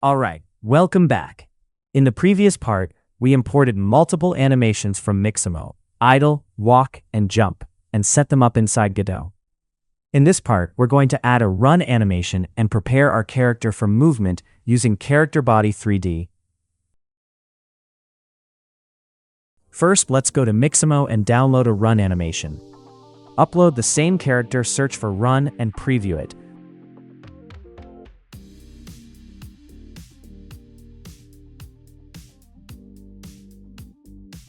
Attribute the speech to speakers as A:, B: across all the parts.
A: Alright, welcome back. In the previous part, we imported multiple animations from Mixamo, idle, walk, and jump, and set them up inside Godot. In this part, we're going to add a run animation and prepare our character for movement using CharacterBody3D. First, let's go to Mixamo and download a run animation. Upload the same character, search for run, and preview it.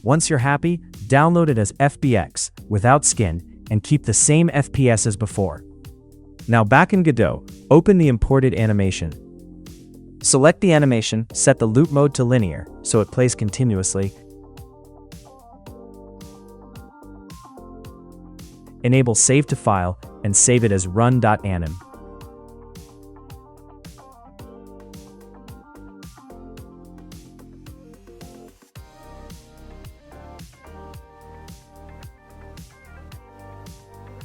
A: Once you're happy, download it as FBX, without skin, and keep the same FPS as before. Now back in Godot, open the imported animation. Select the animation, set the loop mode to linear, so it plays continuously. Enable Save to File, and save it as run.anim.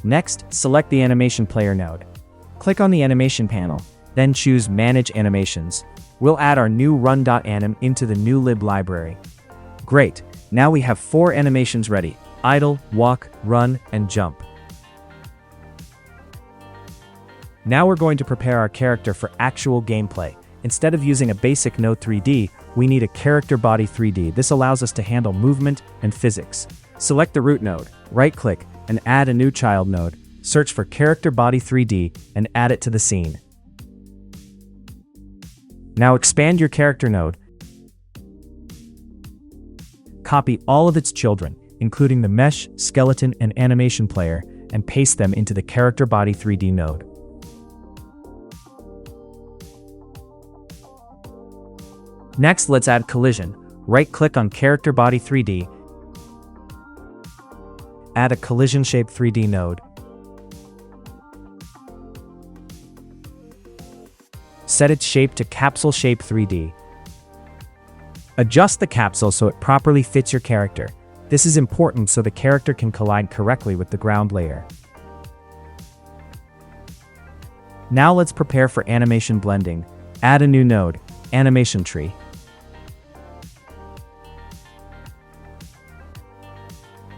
A: Next, select the AnimationPlayer node. Click on the animation panel, then choose Manage Animations. We'll add our new run.anim into the new lib library. Great, now we have 4 animations ready: idle, walk, run, and jump. Now we're going to prepare our character for actual gameplay. Instead of using a basic node 3D, we need a CharacterBody3D. This allows us to handle movement and physics. Select the root node, right-click, and add a new child node. Search for CharacterBody3D and add it to the scene. Now expand your character node. Copy all of its children, including the mesh, skeleton, and AnimationPlayer, and paste them into the CharacterBody3D node. Next, let's add collision. Right-click on CharacterBody3D. Add a collision shape 3D node. Set its shape to capsule shape 3D. Adjust the capsule so it properly fits your character. This is important so the character can collide correctly with the ground layer. Now let's prepare for animation blending. Add a new node, AnimationTree.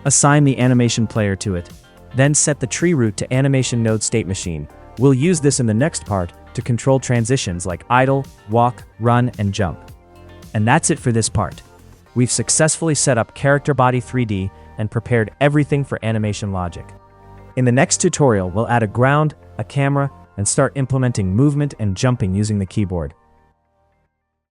A: Assign the AnimationPlayer to it. Then set the tree root to animation node state machine. We'll use this in the next part to control transitions like idle, walk, run, and jump. And that's it for this part. We've successfully set up CharacterBody3D and prepared everything for animation logic. In the next tutorial, we'll add a ground, a camera, and start implementing movement and jumping using the keyboard.